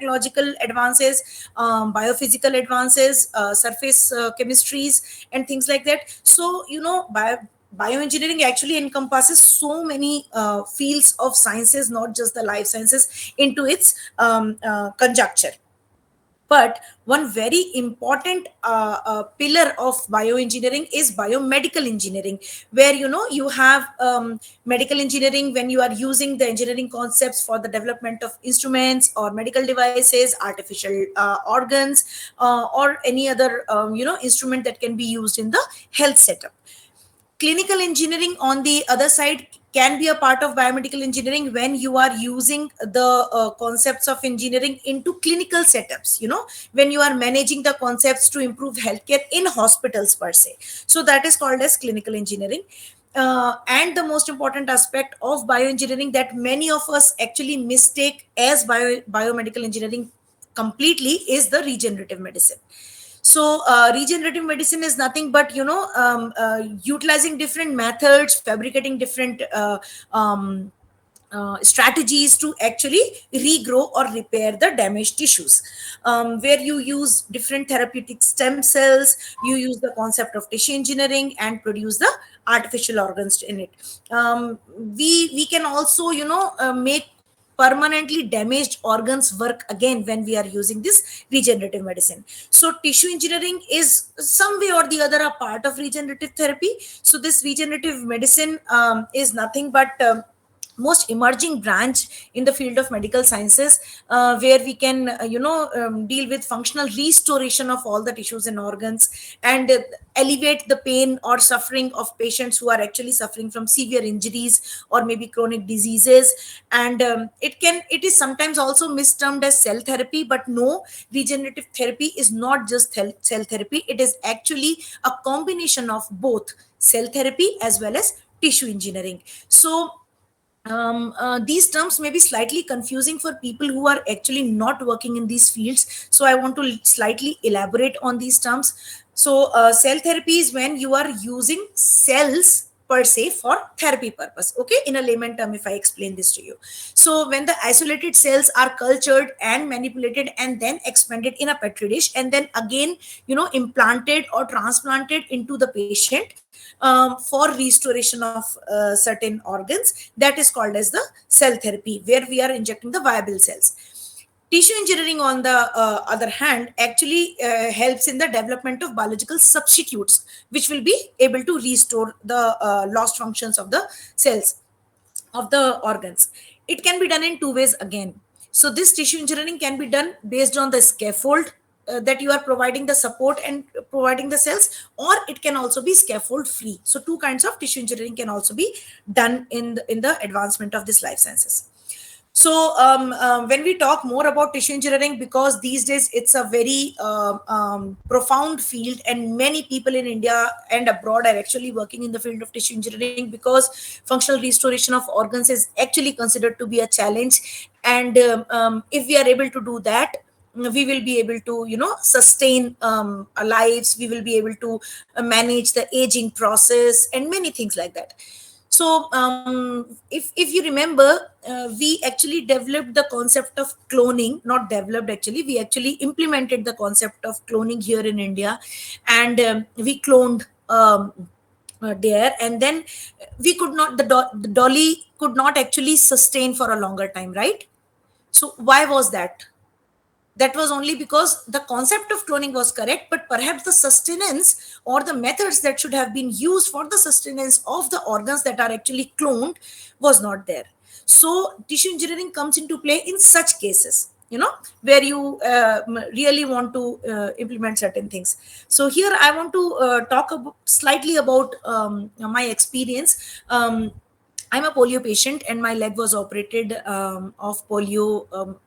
nanotechnological advances, biophysical advances, surface chemistries, and things like that. So, bioengineering actually encompasses so many fields of sciences, not just the life sciences, into its conjecture. But one very important pillar of bioengineering is biomedical engineering, where you have medical engineering when you are using the engineering concepts for the development of instruments or medical devices, artificial organs, or any other instrument that can be used in the health setup. Clinical engineering, on the other side, can be a part of biomedical engineering when you are using the concepts of engineering into clinical setups, when you are managing the concepts to improve healthcare in hospitals per se. So that is called as clinical engineering. And the most important aspect of bioengineering that many of us actually mistake as biomedical engineering completely is the regenerative medicine. So regenerative medicine is nothing but utilizing different methods, fabricating different strategies to actually regrow or repair the damaged tissues, where you use different therapeutic stem cells, you use the concept of tissue engineering and produce the artificial organs in it. We can also make permanently damaged organs work again when we are using this regenerative medicine. So tissue engineering is some way or the other a part of regenerative therapy. So this regenerative medicine is nothing but most emerging branch in the field of medical sciences, where we can deal with functional restoration of all the tissues and organs, and alleviate the pain or suffering of patients who are actually suffering from severe injuries or maybe chronic diseases. And it is sometimes also mistermed as cell therapy, but no, regenerative therapy is not just cell therapy. It is actually a combination of both cell therapy as well as tissue engineering. So these terms may be slightly confusing for people who are actually not working in these fields. So I want to slightly elaborate on these terms. So cell therapy is when you are using cells per se for therapy purpose. Okay, in a layman term, if I explain this to you. So when the isolated cells are cultured and manipulated and then expanded in a petri dish and then again implanted or transplanted into the patient for restoration of certain organs, that is called as the cell therapy, where we are injecting the viable cells. Tissue engineering, on the other hand, actually helps in the development of biological substitutes, which will be able to restore the lost functions of the cells, of the organs. It can be done in two ways again. So this tissue engineering can be done based on the scaffold that you are providing the support and providing the cells, or it can also be scaffold free. So two kinds of tissue engineering can also be done in the advancement of this life sciences. So when we talk more about tissue engineering, because these days it's a very profound field, and many people in India and abroad are actually working in the field of tissue engineering, because functional restoration of organs is actually considered to be a challenge. And if we are able to do that, we will be able to sustain our lives, we will be able to manage the aging process and many things like that. So if you remember, we actually developed the concept of cloning, not developed actually, we actually implemented the concept of cloning here in India. And we cloned there, and then we could not, the dolly could not actually sustain for a longer time, right? So why was that? That was only because the concept of cloning was correct, but perhaps the sustenance or the methods that should have been used for the sustenance of the organs that are actually cloned was not there. So tissue engineering comes into play in such cases, where you really want to implement certain things. So here I want to talk slightly about my experience. I'm a polio patient, and my leg was operated of polio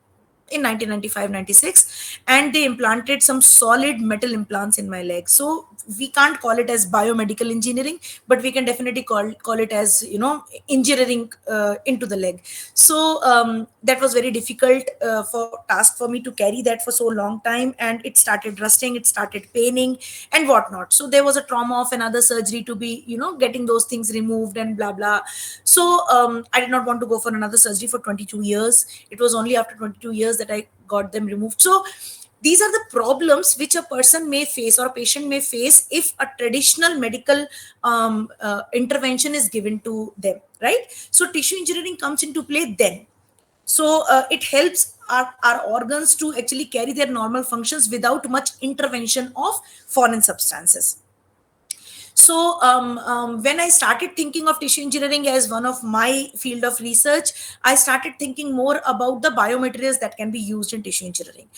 in 1995-96, and they implanted some solid metal implants in my leg. So we can't call it as biomedical engineering, but we can definitely call it as, engineering into the leg. So that was very difficult for task for me to carry that for so long time, and it started rusting, it started paining and whatnot. So there was a trauma of another surgery to be, getting those things removed and blah blah. So I did not want to go for another surgery for 22 years. It was only after 22 years that I got them removed. So these are the problems which a person may face or a patient may face if a traditional medical intervention is given to them, right? So tissue engineering comes into play then. So it helps our organs to actually carry their normal functions without much intervention of foreign substances. So when I started thinking of tissue engineering as one of my field of research, I started thinking more about the biomaterials that can be used in tissue engineering.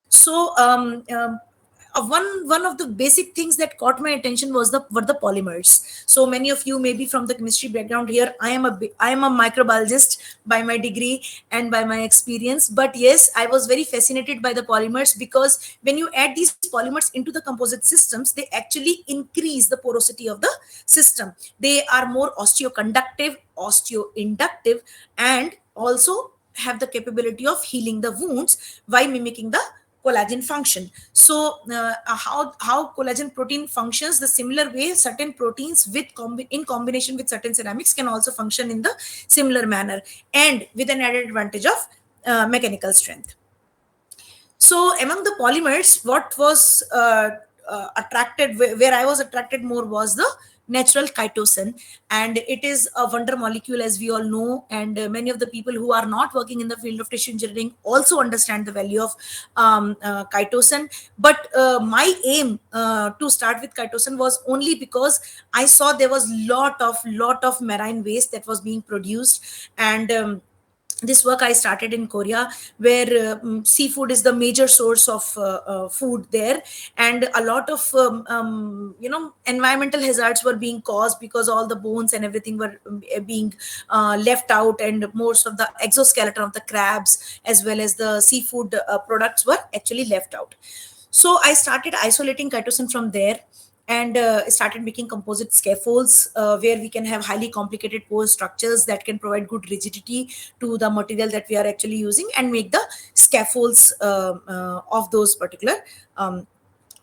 So one of the basic things that caught my attention were the polymers. So many of you may be from the chemistry background here. I am a microbiologist by my degree and by my experience, but yes, I was very fascinated by the polymers, because when you add these polymers into the composite systems, they actually increase the porosity of the system. They are more osteoconductive, osteoinductive, and also have the capability of healing the wounds by mimicking the collagen function. So how collagen protein functions, the similar way certain proteins in combination with certain ceramics can also function in the similar manner, and with an added advantage of mechanical strength. So among the polymers, what was attracted, where I was attracted more, was the natural chitosan. And it is a wonder molecule, as we all know, and many of the people who are not working in the field of tissue engineering also understand the value of chitosan. But my aim to start with chitosan was only because I saw there was lot of marine waste that was being produced. And this work I started in Korea, where seafood is the major source of food there, and a lot of environmental hazards were being caused because all the bones and everything were being left out, and most of the exoskeleton of the crabs as well as the seafood products were actually left out. So I started isolating chitosan from there, and started making composite scaffolds, where we can have highly complicated pore structures that can provide good rigidity to the material that we are actually using, and make the scaffolds of those particular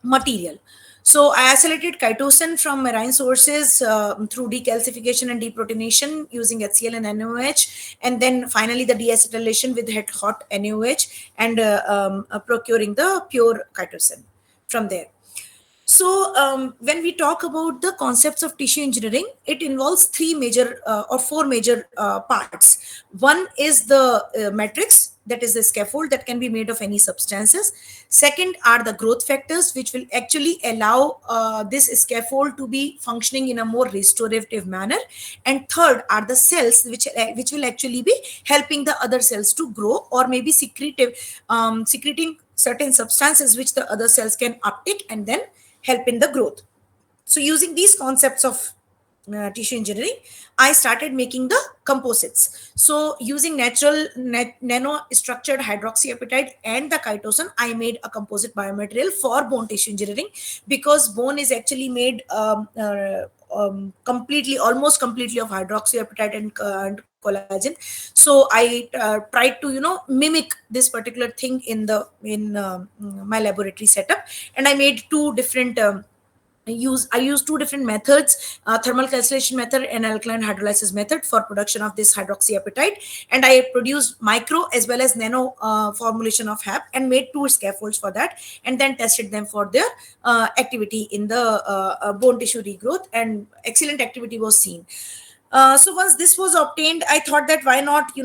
material. So I isolated chitosan from marine sources through decalcification and deproteination using HCl and NaOH, and then finally the deacetylation with hot NaOH, and procuring the pure chitosan from there. So, when we talk about the concepts of tissue engineering, it involves three major or four major parts. One is the matrix, that is the scaffold that can be made of any substances. Second are the growth factors, which will actually allow this scaffold to be functioning in a more restorative manner. And third are the cells, which will actually be helping the other cells to grow, or maybe secreting certain substances which the other cells can uptake and then help in the growth. So using these concepts of tissue engineering, I started making the composites. So using natural nano structured hydroxyapatite and the chitosan, I made a composite biomaterial for bone tissue engineering, because bone is actually made almost completely of hydroxyapatite and collagen. So I tried to mimic this particular thing in my laboratory setup, and I made two different I use two different methods, thermal calcination method and alkaline hydrolysis method, for production of this hydroxyapatite. And I produced micro as well as nano formulation of HAP, and made two scaffolds for that, and then tested them for their activity in the bone tissue regrowth, and excellent activity was seen. So once this was obtained, I thought that why not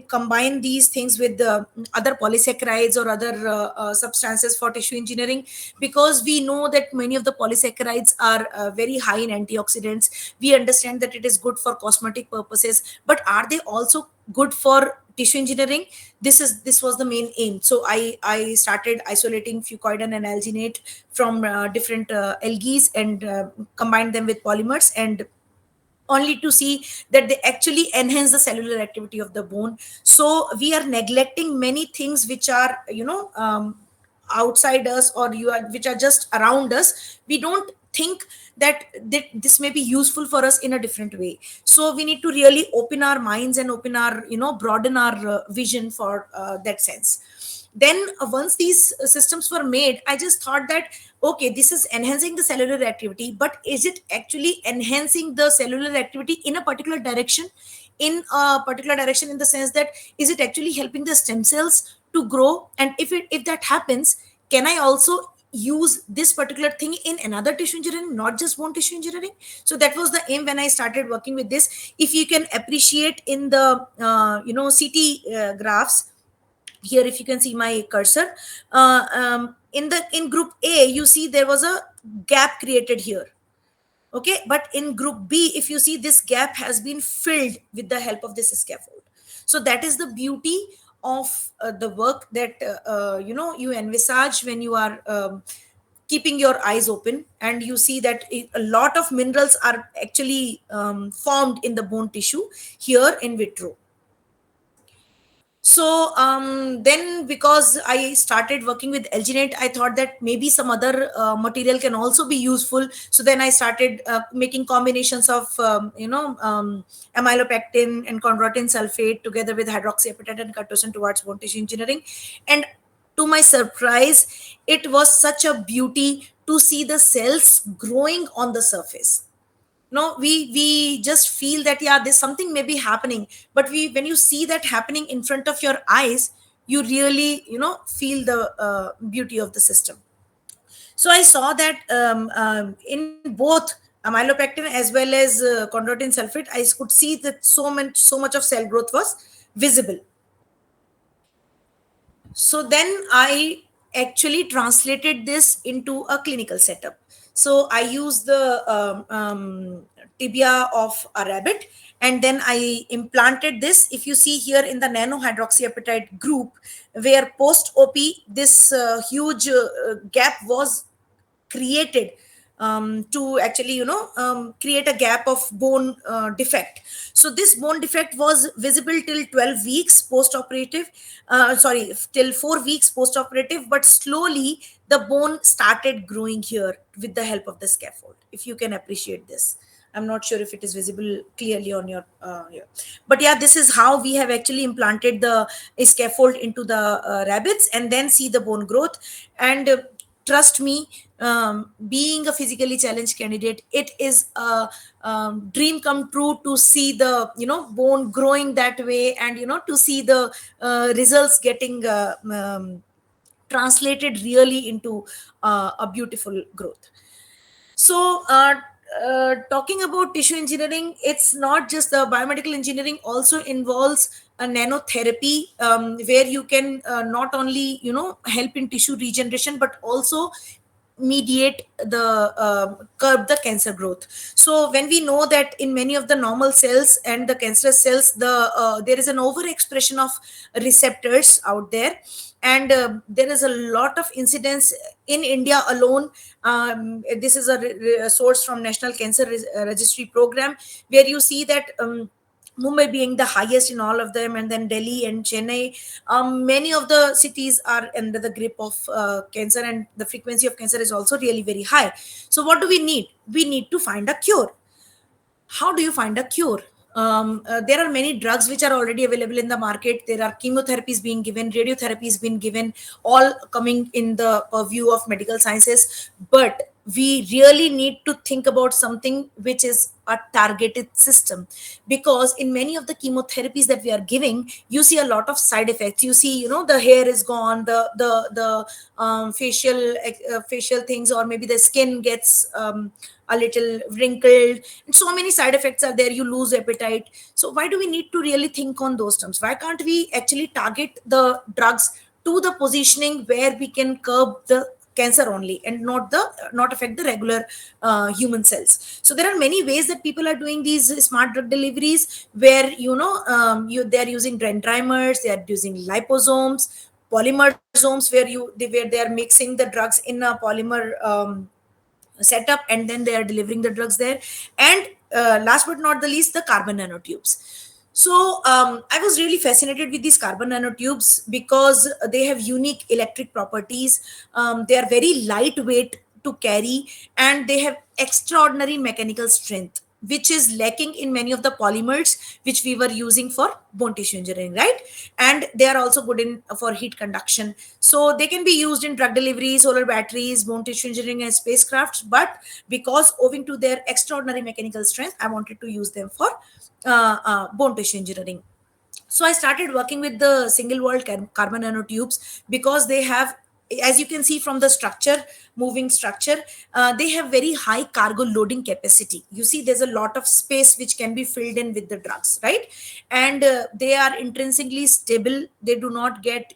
combine these things with the other polysaccharides or other substances for tissue engineering, because we know that many of the polysaccharides are very high in antioxidants. We understand that it is good for cosmetic purposes, but are they also good for tissue engineering? This was the main aim. So I started isolating fucoidan and alginate from different algae, and combined them with polymers, and only to see that they actually enhance the cellular activity of the bone. So we are neglecting many things which are outside us, or which are just around us. We don't think that this may be useful for us in a different way. So we need to really open our minds and open our, broaden our vision for that sense. Then once these systems were made, I just thought that, okay, this is enhancing the cellular activity, but is it actually enhancing the cellular activity in a particular direction, in the sense that, is it actually helping the stem cells to grow? And if that happens, can I also use this particular thing in another tissue engineering, not just bone tissue engineering? So that was the aim when I started working with this. If you can appreciate in the CT graphs, here if you can see my cursor, in group A, you see there was a gap created here. Okay, but in group B, if you see, this gap has been filled with the help of this scaffold. So that is the beauty of the work that you envisage when you are keeping your eyes open, and you see that a lot of minerals are actually formed in the bone tissue here in vitro. So then, because I started working with alginate, I thought that maybe some other material can also be useful. So then I started making combinations of amylopectin and chondroitin sulfate together with hydroxyapatite and Cartosian towards bone tissue engineering. And to my surprise, it was such a beauty to see the cells growing on the surface. No, we just feel that, yeah, there's something maybe happening, but when you see that happening in front of your eyes, you really feel the beauty of the system. So I saw that in both amylopectin as well as chondroitin sulfate, I could see that so much of cell growth was visible. So then I actually translated this into a clinical setup. So I used the tibia of a rabbit, and then I implanted this. If you see here in the nanohydroxyapatite group, where post op this huge gap was created, to actually create a gap of bone defect. So this bone defect was visible till 12 weeks post operative, sorry, till 4 weeks post operative, but slowly the bone started growing here with the help of the scaffold. If you can appreciate this, I'm not sure if it is visible clearly on your here. But yeah, this is how we have actually implanted the scaffold into the rabbits, and then see the bone growth. And trust me, being a physically challenged candidate, it is a dream come true to see the bone growing that way, and to see the results getting translated really into a beautiful growth. So talking about tissue engineering, it's not just the biomedical engineering, also involves a nanotherapy, where you can not only help in tissue regeneration, but also mediate the curb the cancer growth. So when we know that in many of the normal cells and the cancerous cells, there is an overexpression of receptors out there, and there is a lot of incidence in India alone. This is a source from National Cancer Registry Program, where you see that Mumbai being the highest in all of them, and then Delhi and Chennai. Many of the cities are under the grip of cancer, and the frequency of cancer is also really very high. So, what do we need? We need to find a cure. How do you find a cure? There are many drugs which are already available in the market. There are chemotherapies being given, radiotherapies being given, all coming in the purview of medical sciences. But we really need to think about something which is a targeted system, because in many of the chemotherapies that we are giving, you see a lot of side effects. You see, the hair is gone, the facial things, or maybe the skin gets a little wrinkled, and so many side effects are there. You lose appetite. So why do we need to really think on those terms? Why can't we actually target the drugs to the positioning where we can curb the cancer only, and not affect the regular human cells? So there are many ways that people are doing these smart drug deliveries, where they are using dendrimers, they are using liposomes, polymersomes, where they are mixing the drugs in a polymer setup, and then they are delivering the drugs there. And last but not the least, the carbon nanotubes. So I was really fascinated with these carbon nanotubes, because they have unique electric properties. They are very lightweight to carry, and they have extraordinary mechanical strength, which is lacking in many of the polymers which we were using for bone tissue engineering, right? And they are also good in for heat conduction. So they can be used in drug delivery, solar batteries, bone tissue engineering, and spacecrafts. But because owing to their extraordinary mechanical strength, I wanted to use them for bone tissue engineering. So I started working with the single wall carbon nanotubes because they have, as you can see from the structure, moving structure, they have very high cargo loading capacity. You see there's a lot of space which can be filled in with the drugs, right? And they are intrinsically stable. They do not get,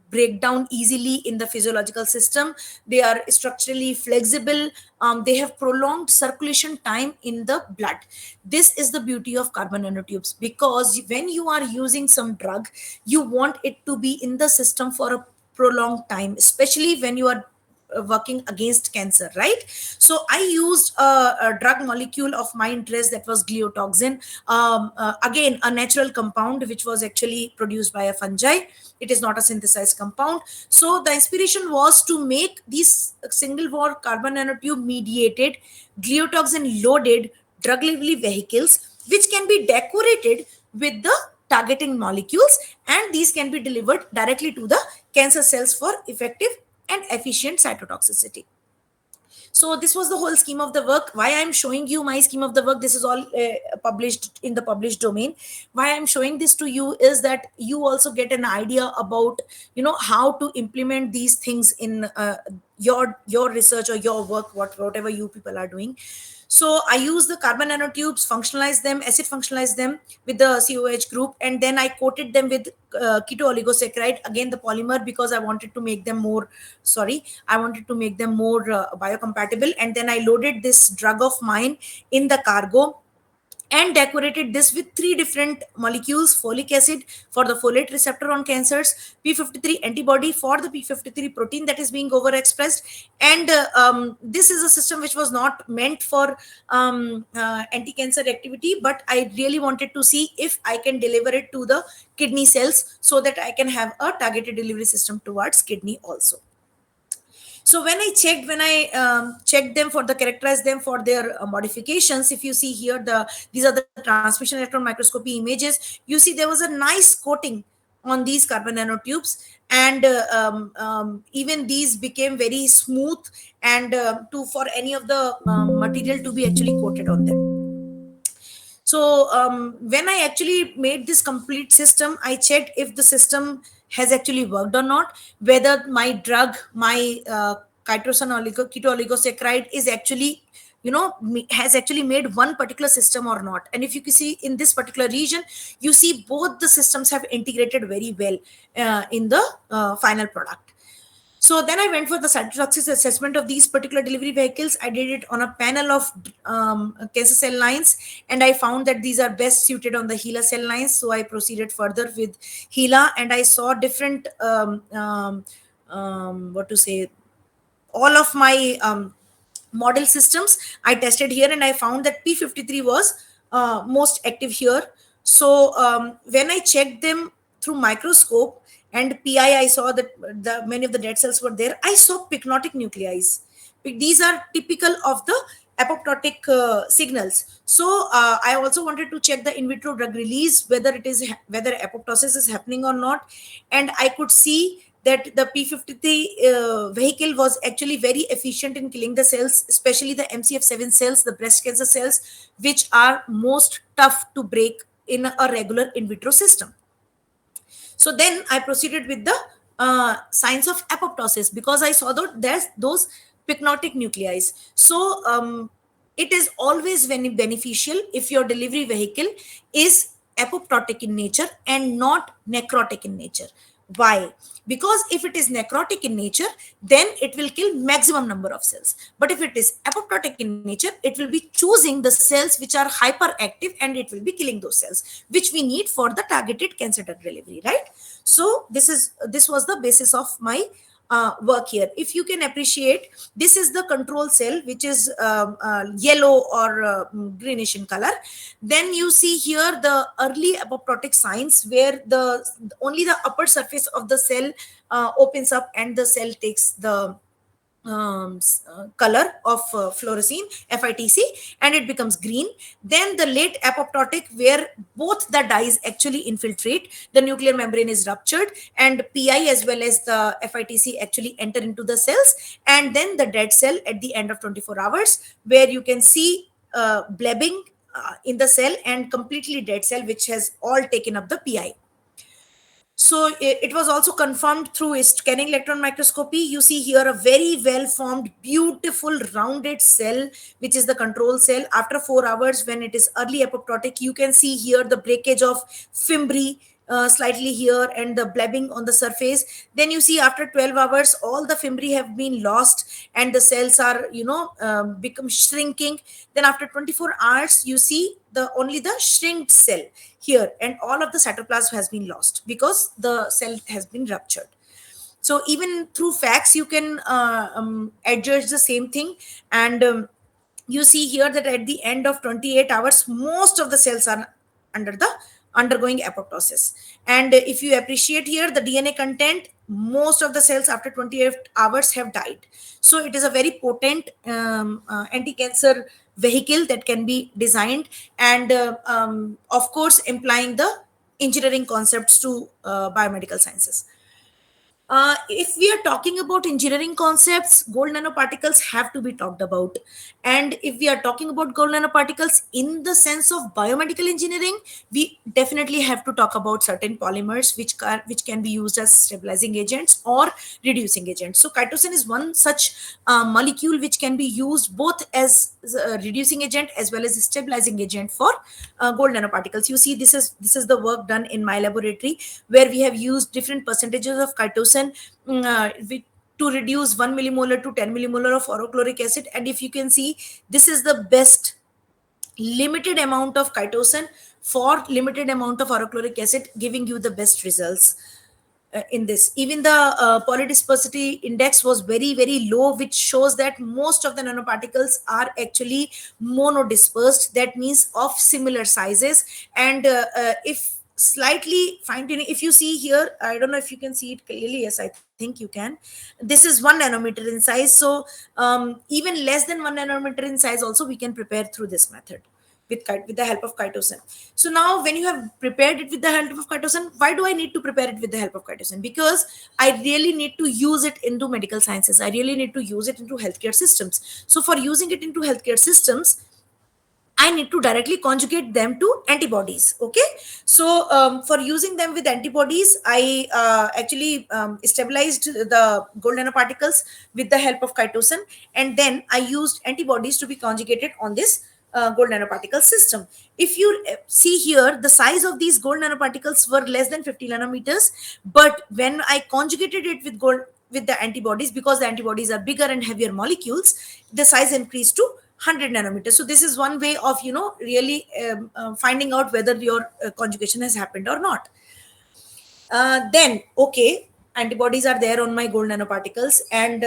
break down easily in the physiological system. They are structurally flexible. They have prolonged circulation time in the blood. This is the beauty of carbon nanotubes, because when you are using some drug, you want it to be in the system for a prolonged time, especially when you are working against cancer, right? So I used a drug molecule of my interest, that was gliotoxin, again a natural compound which was actually produced by a fungi. It is not a synthesized compound. So the inspiration was to make these single wall carbon nanotube mediated, gliotoxin loaded drug delivery vehicles, which can be decorated with the targeting molecules, and these can be delivered directly to the cancer cells for effective and efficient cytotoxicity. So this was the whole scheme of the work. Why I'm showing you my scheme of the work, this is all published in the published domain. Why I'm showing this to you is that you also get an idea about, how to implement these things in your research or your work, whatever you people are doing. So I use the carbon nanotubes, functionalize them, acid functionalize them with the COH group, and then I coated them with keto oligosaccharide, again the polymer, because I wanted to make them more, I wanted to make them more biocompatible. And then I loaded this drug of mine in the cargo and decorated this with three different molecules: folic acid for the folate receptor on cancers, p53 antibody for the p53 protein that is being overexpressed. And this is a system which was not meant for anti-cancer activity, but I really wanted to see if I can deliver it to the kidney cells so that I can have a targeted delivery system towards kidney also. So when I checked them for the characterize them for their modifications, if you see here, these are the transmission electron microscopy images. You see there was a nice coating on these carbon nanotubes, and even these became very smooth, and to for any of the material to be actually coated on them. So when I actually made this complete system, I checked if the system has actually worked or not, whether my drug, my keto oligosaccharide is actually, has actually made one particular system or not. And if you can see in this particular region, you see both the systems have integrated very well in the final product. So then I went for the cytotoxic assessment of these particular delivery vehicles. I did it on a panel of cancer cell lines, and I found that these are best suited on the HeLa cell lines. So I proceeded further with HeLa, and I saw different, all of my model systems I tested here, and I found that p53 was most active here. So when I checked them through microscope and PI, I saw that many of the dead cells were there. I saw pycnotic nuclei. These are typical of the apoptotic signals. So I also wanted to check the in vitro drug release, whether apoptosis is happening or not. And I could see that the p53 vehicle was actually very efficient in killing the cells, especially the MCF7 cells, the breast cancer cells, which are most tough to break in a regular in vitro system. So then I proceeded with the signs of apoptosis, because I saw that there's those pycnotic nuclei. So it is always very beneficial if your delivery vehicle is apoptotic in nature and not necrotic in nature. Why? Because if it is necrotic in nature, then it will kill maximum number of cells. But if it is apoptotic in nature, it will be choosing the cells which are hyperactive, and it will be killing those cells which we need for the targeted cancer drug delivery, right? So this was the basis of my work here. If you can appreciate, this is the control cell, which is yellow or greenish in color. Then you see here the early apoptotic signs, where only the upper surface of the cell opens up and the cell takes the color of fluorescein FITC, and it becomes green. Then the late apoptotic, where both the dyes actually infiltrate, the nuclear membrane is ruptured, and PI as well as the FITC actually enter into the cells. And then the dead cell at the end of 24 hours, where you can see blebbing in the cell, and completely dead cell which has all taken up the PI. So it was also confirmed through a scanning electron microscopy. You see here a very well formed, beautiful, rounded cell, which is the control cell. After 4 hours, when it is early apoptotic, you can see here the breakage of fimbriae slightly here, and the blebbing on the surface. Then you see after 12 hours, all the fimbriae have been lost, and the cells are, become shrinking. Then after 24 hours, you see the only the shrinked cell here, and all of the cytoplasm has been lost because the cell has been ruptured. So even through facts, you can adjudge the same thing. And you see here that at the end of 28 hours, most of the cells are undergoing apoptosis. And if you appreciate here the DNA content, most of the cells after 28 hours have died. So it is a very potent anti-cancer vehicle that can be designed, and of course implying the engineering concepts to biomedical sciences. If we are talking about engineering concepts, gold nanoparticles have to be talked about. And if we are talking about gold nanoparticles in the sense of biomedical engineering, we definitely have to talk about certain polymers which can be used as stabilizing agents or reducing agents. So chitosan is one such molecule which can be used both as a reducing agent as well as a stabilizing agent for gold nanoparticles. You see, this is the work done in my laboratory, where we have used different percentages of chitosan to reduce 1 millimolar to 10 millimolar of orochloric acid. And if you can see, this is the best limited amount of chitosan for limited amount of orochloric acid, giving you the best results in this. Even the polydispersity index was very, very low, which shows that most of the nanoparticles are actually monodispersed. That means of similar sizes. And if slightly fine tuning, if you see here, I don't know if you can see it clearly. Yes, I think you can. This is 1 nanometer in size. So even less than 1 nanometer in size also we can prepare through this method with the help of chitosan. So now when you have prepared it with the help of chitosan, why do I need to prepare it with the help of chitosan? Because I really need to use it into medical sciences. I really need to use it into healthcare systems. So for using it into healthcare systems, I need to directly conjugate them to antibodies. Okay. So for using them with antibodies, I actually stabilized the gold nanoparticles with the help of chitosan. And then I used antibodies to be conjugated on this gold nanoparticle system. If you see here, the size of these gold nanoparticles were less than 50 nanometers. But when I conjugated it with the antibodies, because the antibodies are bigger and heavier molecules, the size increased to 100 nanometers. So this is one way of really finding out whether your conjugation has happened or not. Then okay, antibodies are there on my gold nanoparticles, and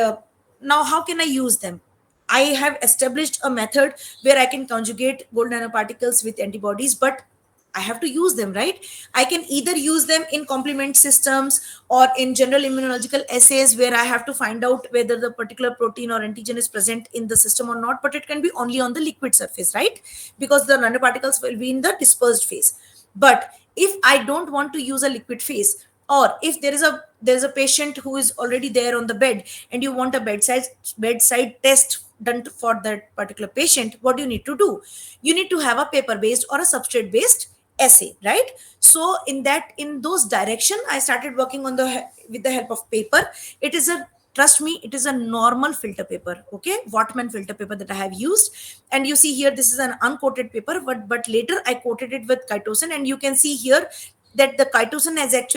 now how can I use them? I have established a method where I can conjugate gold nanoparticles with antibodies, but I have to use them, right? I can either use them in complement systems or in general immunological assays, where I have to find out whether the particular protein or antigen is present in the system or not, but it can be only on the liquid surface, right? Because the nanoparticles will be in the dispersed phase. But if I don't want to use a liquid phase, or if there's a patient who is already there on the bed and you want a bedside test done for that particular patient, what do you need to do? You need to have a paper based or a substrate based essay, right? So in those direction, I started working on with the help of paper. It is a, trust me, it is a normal filter paper, okay, Wattman filter paper that I have used. And you see here, this is an uncoated paper, but later I coated it with chitosan, and you can see here that the chitosan has actually